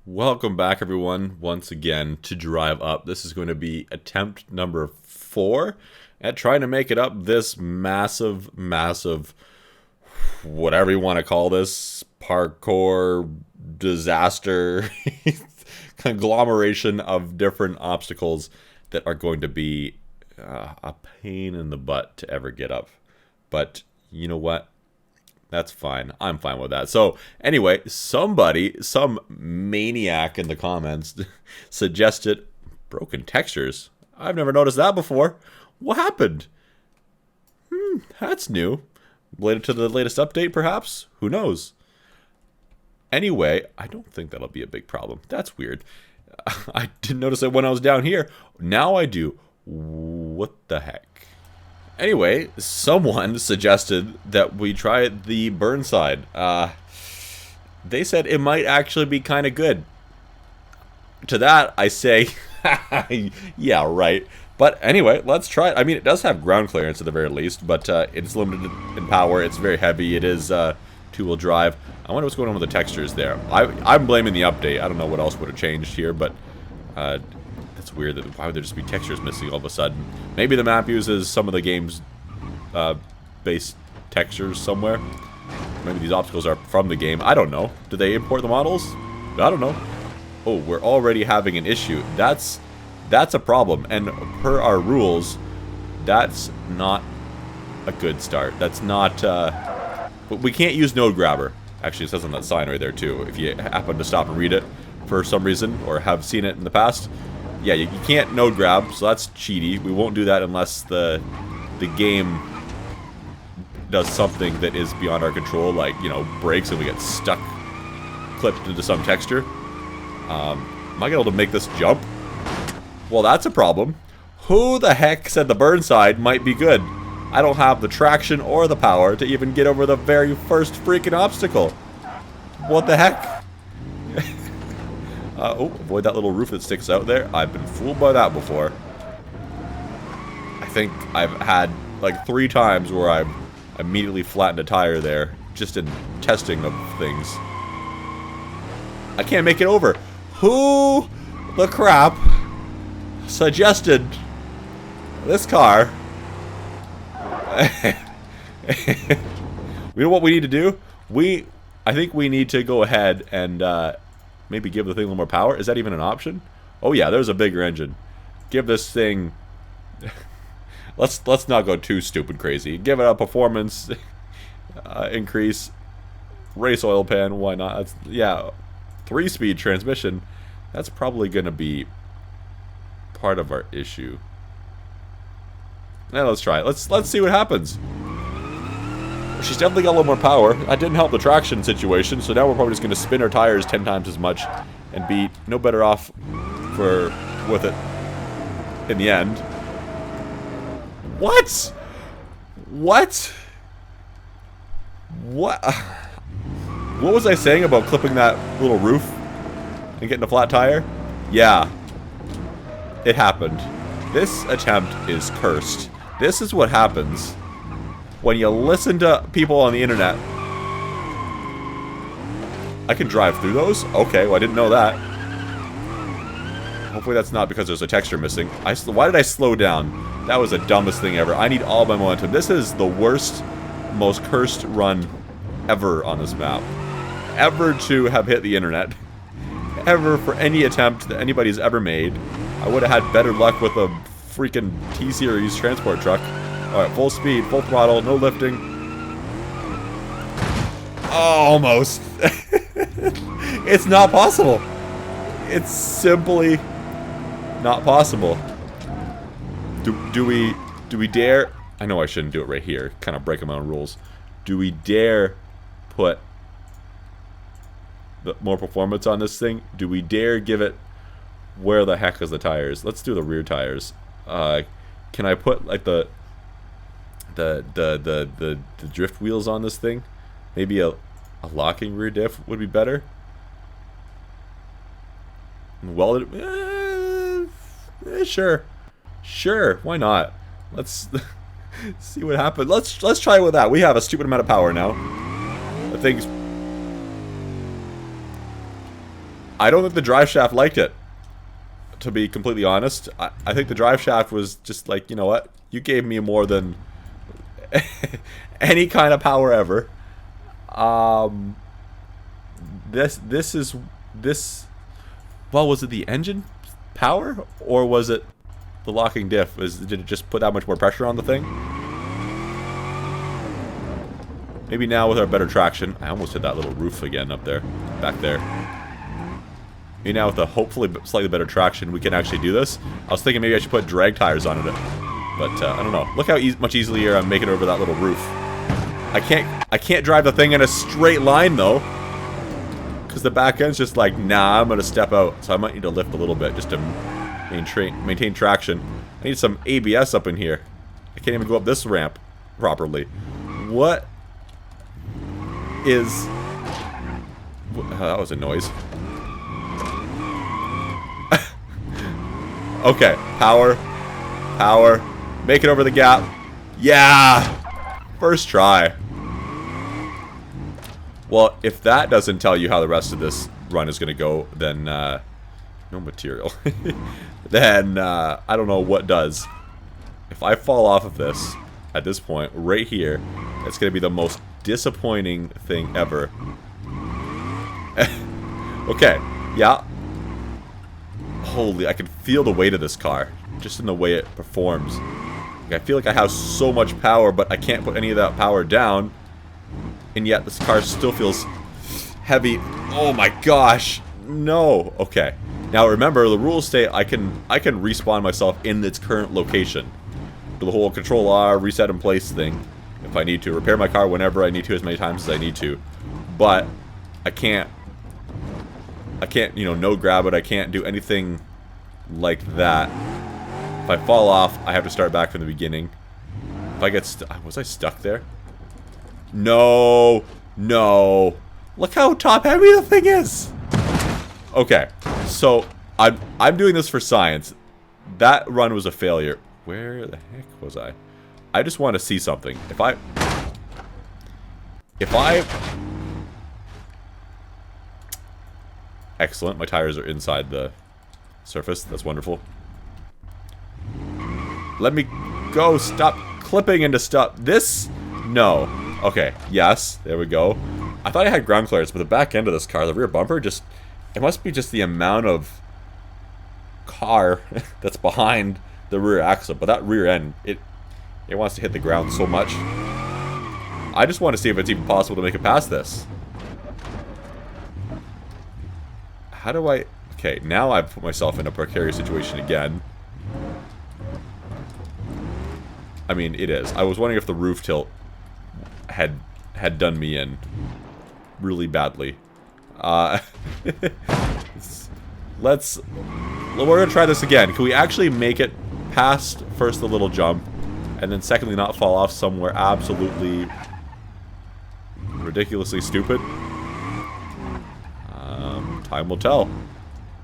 Welcome back, everyone, once again to Drive Up. This is going to be attempt number 4 at trying to make it up this massive, whatever you want to call this, parkour disaster conglomeration of different obstacles that are going to be a pain in the butt to ever get up. But you know what? That's fine. I'm fine with that. So anyway, some maniac in the comments suggested broken textures. I've never noticed that before. What happened? That's new. Related to the latest update, perhaps? Who knows? Anyway, I don't think that'll be a big problem. That's weird. I didn't notice it when I was down here. Now I do. What the heck? Anyway, someone suggested that we try the Burnside. They said it might actually be kind of good. To that, I say, yeah, right. But anyway, let's try it. I mean, it does have ground clearance at the very least, but it's limited in power. It's very heavy. It is two-wheel drive. I wonder what's going on with the textures there. I'm blaming the update. I don't know what else would have changed here, but it's weird that why would there just be textures missing all of a sudden? Maybe the map uses some of the game's base textures somewhere. Maybe these obstacles are from the game. I don't know. Do they import the models? I don't know. Oh, we're already having an issue. That's a problem. And per our rules, that's not a good start. That's not. We can't use node grabber. Actually, it says on that sign right there too. If you happen to stop and read it for some reason or have seen it in the past. Yeah, you can't node grab, so that's cheaty. We won't do that unless the game does something that is beyond our control, like, you know, breaks and we get stuck, clipped into some texture. Am I able to make this jump? Well, that's a problem. Who the heck said the Burnside might be good? I don't have the traction or the power to even get over the very first freaking obstacle. What the heck? Oh, avoid that little roof that sticks out there. I've been fooled by that before. I think I've had like 3 times where I've immediately flattened a tire there, just in testing of things. I can't make it over. Who the crap suggested this car? You know what we need to do? I think we need to go ahead and maybe give the thing a little more power. Is that even an option? Oh yeah, there's a bigger engine. Give this thing. let's not go too stupid crazy. Give it a performance increase. Race oil pan. Why not? That's, yeah, 3-speed transmission. That's probably gonna be part of our issue. Now let's try it. Let's see what happens. She's definitely got a little more power. That didn't help the traction situation, so now we're probably just going to spin our tires 10 times as much and be no better off with it in the end. What? What? What? What was I saying about clipping that little roof and getting a flat tire? Yeah. It happened. This attempt is cursed. This is what happens when you listen to people on the internet. I can drive through those? Okay, well I didn't know that. Hopefully that's not because there's a texture missing. Why did I slow down? That was the dumbest thing ever. I need all my momentum. This is the worst, most cursed run ever on this map. Ever to have hit the internet. Ever for any attempt that anybody's ever made. I would have had better luck with a freaking T-Series transport truck. Alright, full speed, full throttle, no lifting. Oh, almost. It's not possible. It's simply not possible. Do we dare? I know I shouldn't do it right here. Kind of breaking my own rules. Do we dare put more performance on this thing? Do we dare give it? Where the heck is the tires? Let's do the rear tires. Can I put like the drift wheels on this thing? Maybe a locking rear diff would be better. Welded. Sure. Why not? Let's see what happens. Let's try with that. We have a stupid amount of power now. The thing's I don't think the drive shaft liked it. To be completely honest, I think the drive shaft was just like, you know what? You gave me more than any kind of power ever. This. Well, was it the engine power or was it the locking diff? Did it just put that much more pressure on the thing? Maybe now with our better traction. I almost hit that little roof again up there, back there. Maybe now with a hopefully slightly better traction, we can actually do this. I was thinking maybe I should put drag tires on it, but I don't know. Look how much easier I'm making it over that little roof. I can't drive the thing in a straight line though, because the back end's just like, nah, I'm gonna step out. So I might need to lift a little bit just to maintain traction. I need some ABS up in here. I can't even go up this ramp properly. What is... that was a noise. Okay, power. Make it over the gap. Yeah! First try. Well, if that doesn't tell you how the rest of this run is going to go, then, no material. Then, I don't know what does. If I fall off of this, at this point, right here, it's going to be the most disappointing thing ever. Okay, yeah. Holy, I can feel the weight of this car, just in the way it performs. I feel like I have so much power, but I can't put any of that power down. And yet, this car still feels heavy. Oh my gosh, no. Okay, now remember, the rules say I can respawn myself in its current location. Do the whole Control R, reset in place thing, if I need to. Repair my car whenever I need to, as many times as I need to. But, I can't, you know, no grab it. I can't do anything like that. If I fall off, I have to start back from the beginning. If I get was I stuck there? No. No. Look how top heavy the thing is. Okay. So, I'm doing this for science. That run was a failure. Where the heck was I? I just want to see something. If I Excellent. My tires are inside the surface. That's wonderful. Let me go. Stop clipping into stuff. This? No. Okay. Yes. There we go. I thought I had ground clearance, but the back end of this car, the rear bumper, just... It must be just the amount of car that's behind the rear axle. But that rear end, it wants to hit the ground so much. I just want to see if it's even possible to make it past this. How do I... Okay, now I've put myself in a precarious situation again. I mean, it is. I was wondering if the roof tilt had done me in really badly. We're gonna try this again. Can we actually make it past first the little jump, and then secondly not fall off somewhere absolutely ridiculously stupid? Time will tell.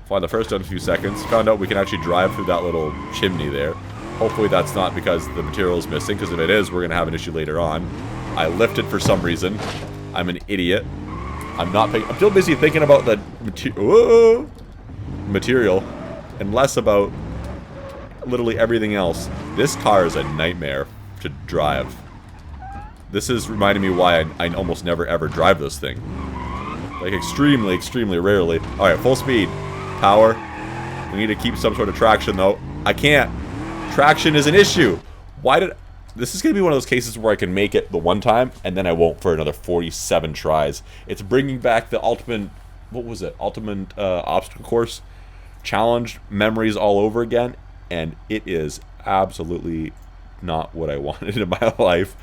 Find the first in a few seconds. Found out we can actually drive through that little chimney there. Hopefully that's not because the material is missing, because if it is, we're going to have an issue later on. I lifted for some reason. I'm an idiot. I'm still busy thinking about the material and less about literally everything else. This car is a nightmare to drive. This is reminding me why I almost never ever drive this thing. Like extremely, extremely rarely. Alright, full speed. Power. We need to keep some sort of traction though. I can't. Traction is an issue. Why did... This is going to be one of those cases where I can make it the one time, and then I won't for another 47 tries. It's bringing back the ultimate... What was it? Ultimate obstacle course challenge memories all over again, and it is absolutely not what I wanted in my life.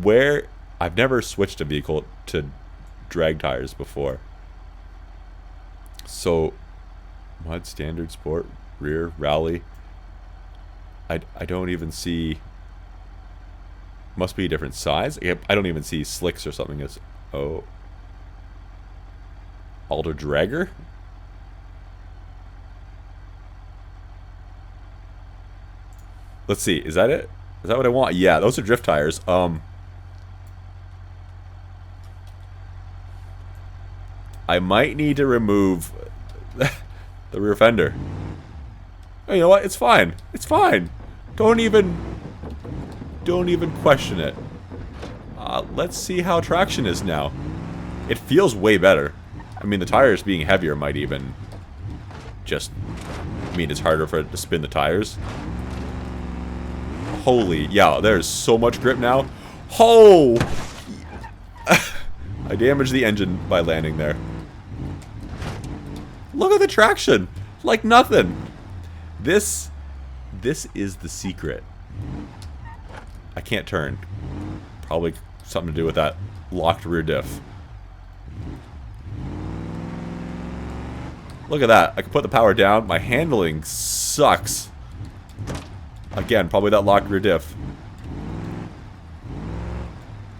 Where... I've never switched a vehicle to drag tires before. So, mud, standard, sport, rear, rally... I don't even see... Must be a different size. I don't even see slicks or something as... Oh. Alder Dragger? Let's see. Is that it? Is that what I want? Yeah, those are drift tires. I might need to remove the rear fender. Oh, you know what? It's fine. It's fine. Don't even question it. Let's see how traction is now. It feels way better. I mean, the tires being heavier might even just mean it's harder for it to spin the tires. Holy, yeah, there's so much grip now. Oh! I damaged the engine by landing there. Look at the traction. Like nothing. This is the secret. I can't turn. Probably something to do with that locked rear diff. Look at that. I can put the power down. My handling sucks. Again, probably that locked rear diff.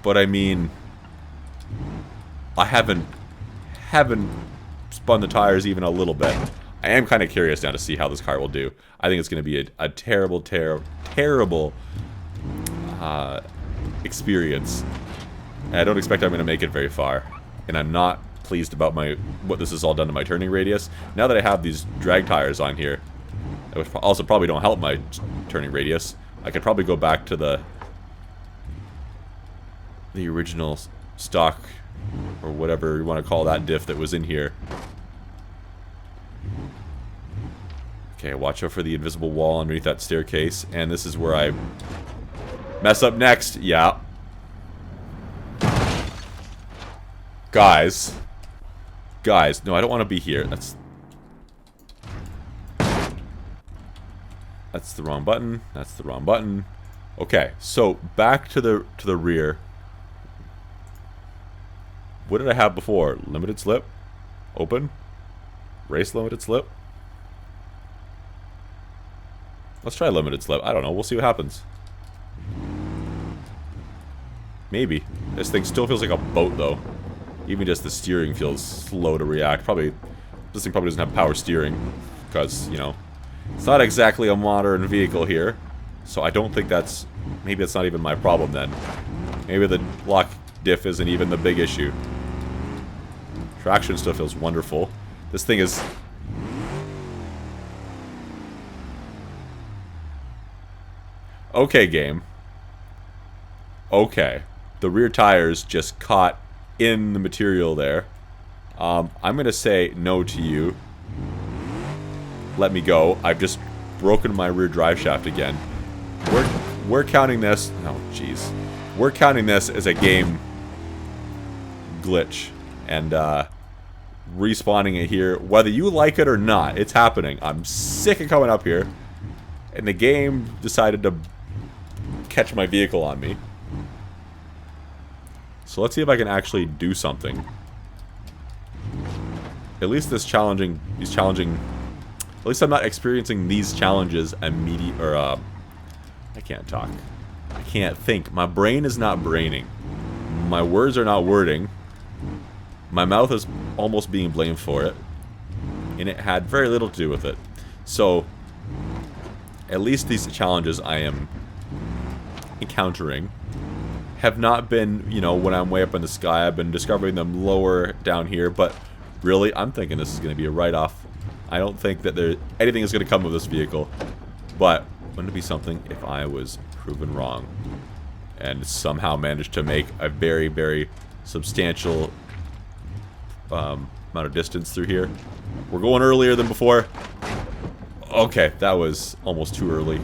But I mean, I haven't spun the tires even a little bit. I am kind of curious now to see how this car will do. I think it's going to be a terrible experience. And I don't expect I'm going to make it very far. And I'm not pleased about what this has all done to my turning radius. Now that I have these drag tires on here, which also probably don't help my turning radius, I could probably go back to the original stock, or whatever you want to call that diff that was in here. Okay, watch out for the invisible wall underneath that staircase. And this is where I mess up next. Yeah. Guys, no, I don't want to be here. That's the wrong button. That's the wrong button. Okay, so back to the rear. What did I have before? Limited slip? Open? Race limited slip? Let's try limited slip. I don't know. We'll see what happens. Maybe. This thing still feels like a boat, though. Even just the steering feels slow to react. This thing probably doesn't have power steering. Because, you know, it's not exactly a modern vehicle here. So I don't think that's... Maybe that's not even my problem, then. Maybe the lock diff isn't even the big issue. Traction still feels wonderful. This thing is... Okay, game. Okay. The rear tires just caught in the material there. I'm going to say no to you. Let me go. I've just broken my rear drive shaft again. We're counting this... Oh, jeez. We're counting this as a game glitch. And, respawning it here. Whether you like it or not, it's happening. I'm sick of coming up here. And the game decided to catch my vehicle on me. So let's see if I can actually do something. At least these challenging... At least I'm not experiencing these challenges immediately... Or, I can't talk. I can't think. My brain is not braining. My words are not wording. My mouth is almost being blamed for it. And it had very little to do with it. So, at least these challenges I am encountering have not been, you know, when I'm way up in the sky. I've been discovering them lower down here, but really, I'm thinking this is going to be a write-off. I don't think that anything is going to come of this vehicle, but wouldn't it be something if I was proven wrong and somehow managed to make a very, very substantial amount of distance through here? We're going earlier than before. Okay, that was almost too early.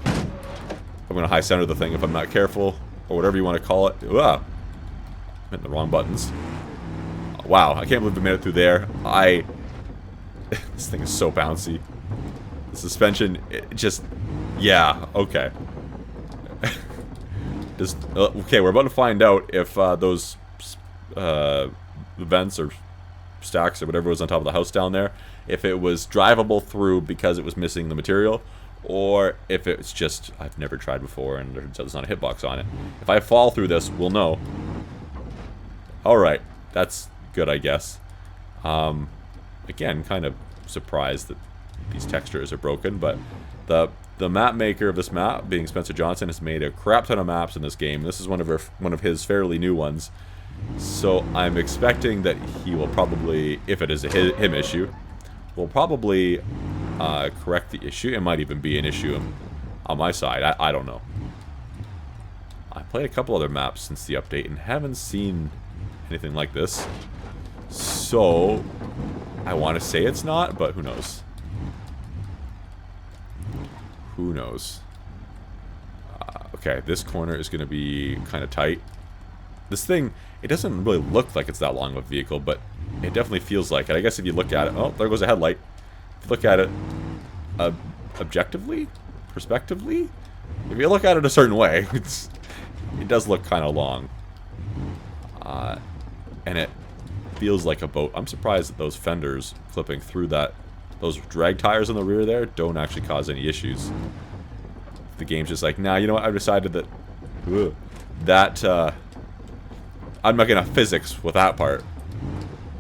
I'm going to high center the thing if I'm not careful. Or whatever you want to call it. Ah, I'm hitting the wrong buttons. Wow, I can't believe I made it through there. This thing is so bouncy. The suspension, it just... Yeah, okay. Okay, we're about to find out if those vents or stacks or whatever was on top of the house down there, if it was drivable through because it was missing the material, or if it's just, I've never tried before and there's not a hitbox on it. If I fall through this, we'll know. Alright, that's good, I guess. Again, kind of surprised that these textures are broken, but the map maker of this map, being Spencer Johnson, has made a crap ton of maps in this game. This is one of his fairly new ones. So I'm expecting that he will probably, if it is a him issue, will probably correct the issue. It might even be an issue on my side. I don't know. I played a couple other maps since the update and haven't seen anything like this. So I want to say it's not, but who knows? Who knows? Okay, this corner is going to be kind of tight. This thing, it doesn't really look like it's that long of a vehicle, but it definitely feels like it. I guess if you look at it... Oh, there goes a headlight. If you look at it objectively, prospectively, if you look at it a certain way, it does look kind of long. And it feels like a boat. I'm surprised that those fenders clipping through those drag tires in the rear there don't actually cause any issues. The game's just like, nah, you know what, I've decided that I'm not gonna physics with that part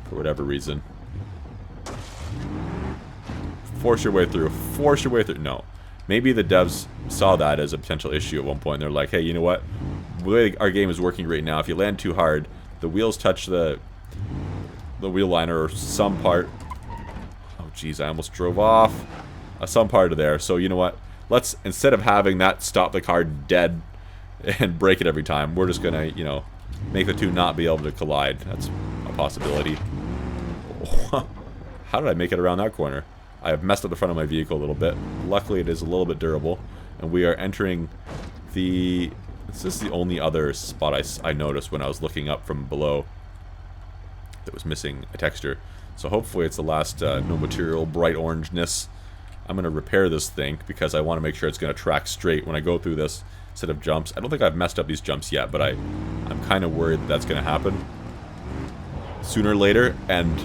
for whatever reason. Force your way through. Force your way through. No. Maybe the devs saw that as a potential issue at one point. And they're like, hey, you know what? The way our game is working right now, if you land too hard, the wheels touch the wheel liner or some part. Oh, jeez, I almost drove off. Some part of there. So, you know what? Let's, instead of having that stop the car dead and break it every time, we're just gonna, you know, make the two not be able to collide. That's a possibility. How did I make it around that corner? I have messed up the front of my vehicle a little bit. Luckily, it is a little bit durable. And we are entering the... This is the only other spot I noticed when I was looking up from below that was missing a texture. So hopefully it's the last no material bright orangeness. I'm going to repair this thing because I want to make sure it's going to track straight when I go through this set of jumps. I don't think I've messed up these jumps yet, but I'm kind of worried that's going to happen sooner or later. And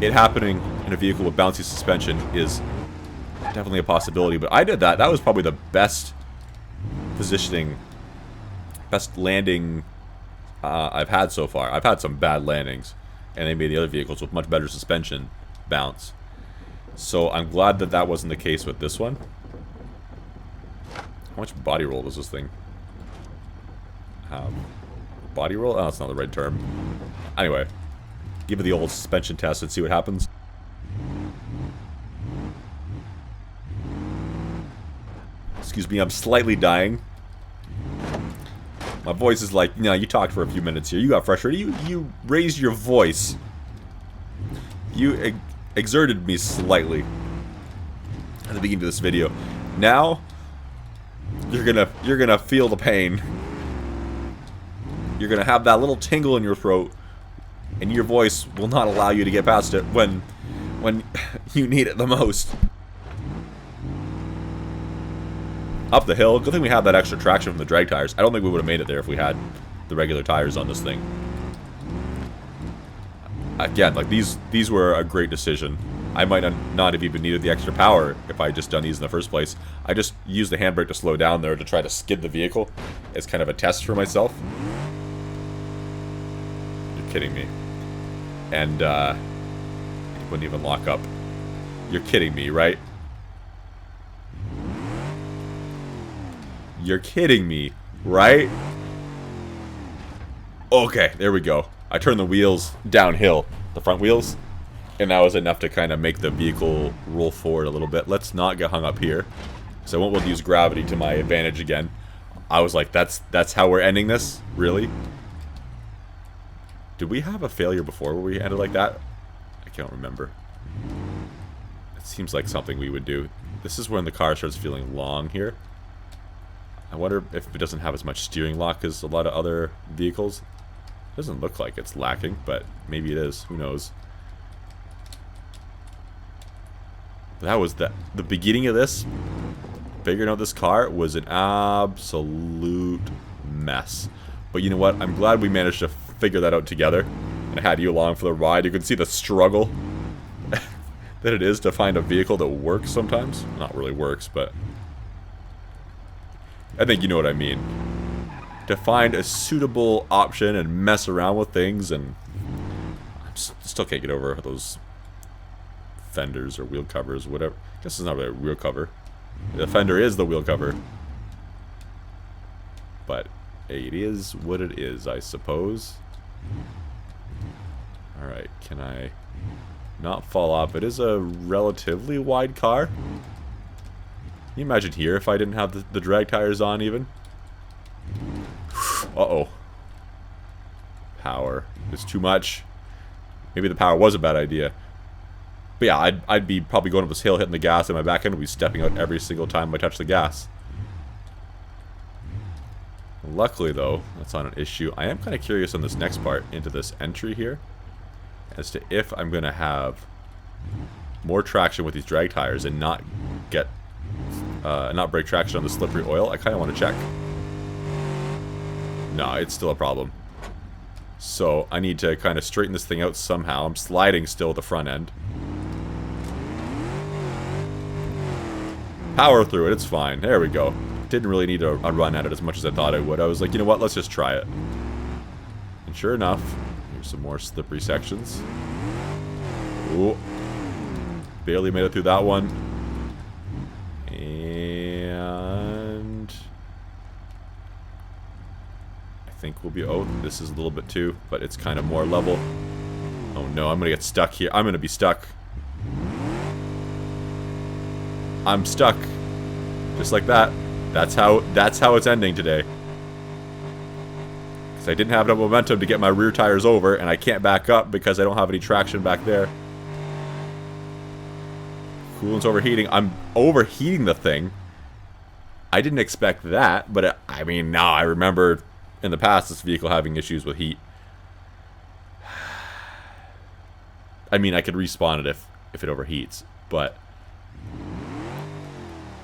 it happening in a vehicle with bouncy suspension is definitely a possibility. But I did that. That was probably the best positioning, best landing I've had so far. I've had some bad landings, and they made the other vehicles with much better suspension bounce. So I'm glad that that wasn't the case with this one. How much body roll does this thing have? Body roll? Oh, that's not the right term. Anyway, give it the old suspension test and see what happens. Excuse me, I'm slightly dying. My voice is like, no, you talked for a few minutes here. You got frustrated. You raised your voice. You exerted me slightly at the beginning of this video. Now you're gonna feel the pain. You're gonna have that little tingle in your throat, and your voice will not allow you to get past it when you need it the most. Up the hill. Good thing we had that extra traction from the drag tires. I don't think we would have made it there if we had the regular tires on this thing. Again, like these were a great decision. I might not have even needed the extra power if I had just done these in the first place. I just used the handbrake to slow down there to try to skid the vehicle as kind of a test for myself. You're kidding me. And it wouldn't even lock up. You're kidding me, right? You're kidding me, right? Okay, there we go. I turned the wheels downhill, the front wheels, and that was enough to kind of make the vehicle roll forward a little bit. Let's not get hung up here, so I won't be able to use gravity to my advantage again. I was like, that's how we're ending this? Really? Did we have a failure before where we ended like that? I can't remember. It seems like something we would do. This is when the car starts feeling long here. I wonder if it doesn't have as much steering lock as a lot of other vehicles. It doesn't look like it's lacking, but maybe it is. Who knows? That was the beginning of this. Figuring out this car was an absolute mess. But you know what? I'm glad we managed to figure that out together. And I had you along for the ride. You can see the struggle that it is to find a vehicle that works sometimes. Not really works, but I think you know what I mean. To find a suitable option and mess around with things, and I still can't get over those fenders or wheel covers, whatever. I guess it's not really a wheel cover. The fender is the wheel cover. But Hey, it is what it is, I suppose. Alright, can I not fall off? It is a relatively wide car. Can you imagine here if I didn't have the drag tires on even? Uh-oh. Power is too much. Maybe the power was a bad idea. But yeah, I'd be probably going up this hill, hitting the gas, and my back end would be stepping out every single time I touch the gas. Luckily, though, that's not an issue. I am kind of curious on this next part, into this entry here, as to if I'm going to have more traction with these drag tires and not get, not break traction on the slippery oil. I kind of want to check. No, it's still a problem. So I need to kind of straighten this thing out somehow. I'm sliding still at the front end. Power through it, it's fine. There we go. Didn't really need a run at it as much as I thought I would. I was like, you know what, let's just try it. And sure enough, here's some more slippery sections. Ooh. Barely made it through that one. And I think we'll be, oh, this is a little bit too, but it's kind of more level. Oh no, I'm gonna get stuck here. I'm gonna be stuck. I'm stuck. Just like that. That's how it's ending today. Because I didn't have enough momentum to get my rear tires over, and I can't back up because I don't have any traction back there. Coolant's overheating. I'm overheating the thing. I didn't expect that, but I mean, now I remember in the past this vehicle having issues with heat. I mean, I could respawn it if it overheats, but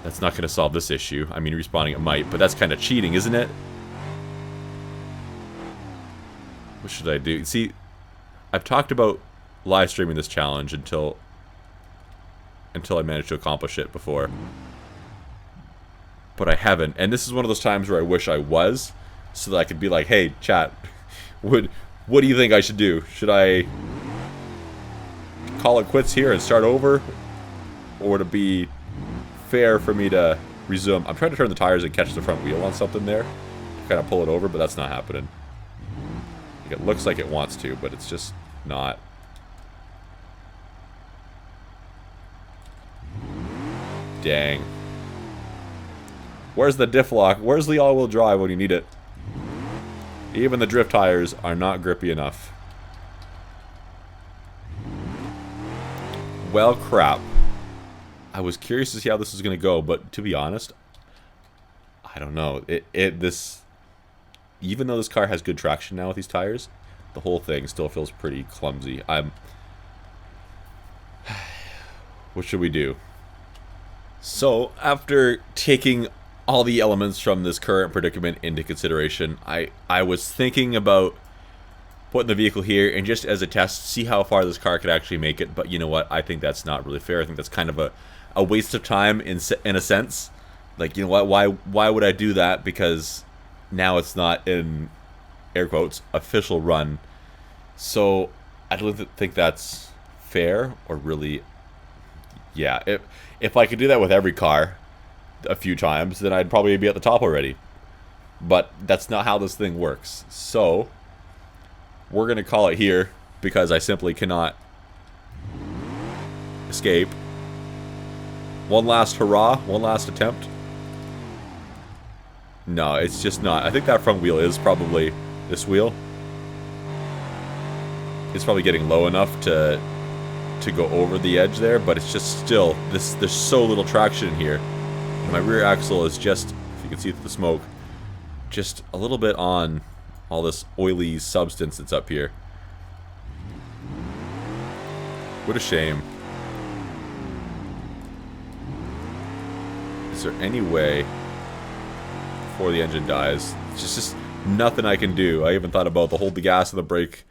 that's not going to solve this issue. I mean, respawning it might, but that's kind of cheating, isn't it? What should I do? See, I've talked about live streaming this challenge until I managed to accomplish it before. But I haven't. And this is one of those times where I wish I was, so that I could be like, hey, chat, what do you think I should do? Should I call it quits here and start over? Or to be fair for me to resume? I'm trying to turn the tires and catch the front wheel on something there. Kind of pull it over, but that's not happening. It looks like it wants to, but it's just not. Dang. Where's the diff lock? Where's the all-wheel drive when you need it? Even the drift tires are not grippy enough. Well, crap. I was curious to see how this is going to go, but to be honest, I don't know. Even though this car has good traction now with these tires, the whole thing still feels pretty clumsy. What should we do? So, after taking all the elements from this current predicament into consideration, I was thinking about putting the vehicle here and just as a test, see how far this car could actually make it. But you know what? I think that's not really fair. I think that's kind of a waste of time in a sense. Like, you know what? Why would I do that? Because now it's not in air quotes official run. So I don't think that's fair or really. Yeah, if I could do that with every car a few times, then I'd probably be at the top already. But that's not how this thing works. So we're going to call it here because I simply cannot escape. One last hurrah, one last attempt. No, it's just not. I think that front wheel is probably this wheel. It's probably getting low enough to go over the edge there, but it's just still there's so little traction in here. And my rear axle is just, if you can see through the smoke, just a little bit on all this oily substance that's up here. What a shame. Is there any way before the engine dies? It's just nothing I can do. I even thought about the hold the gas and the brake.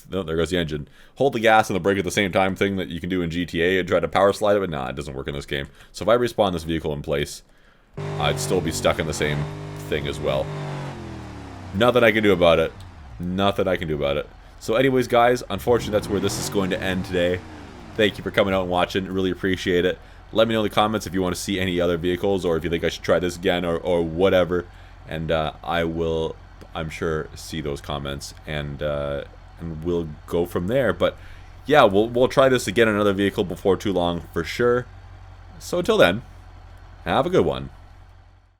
No, there goes the engine. Hold the gas and the brake at the same time thing that you can do in GTA and try to power slide it, but nah, it doesn't work in this game. So if I respawn this vehicle in place, I'd still be stuck in the same thing as well. Nothing I can do about it. Nothing I can do about it. So anyways, guys, unfortunately that's where this is going to end today. Thank you for coming out and watching. Really appreciate it. Let me know in the comments if you want to see any other vehicles or if you think I should try this again or whatever. And I will I'm sure, see those comments, and we'll go from there. But yeah, we'll try this again, another vehicle before too long for sure. So until then, have a good one.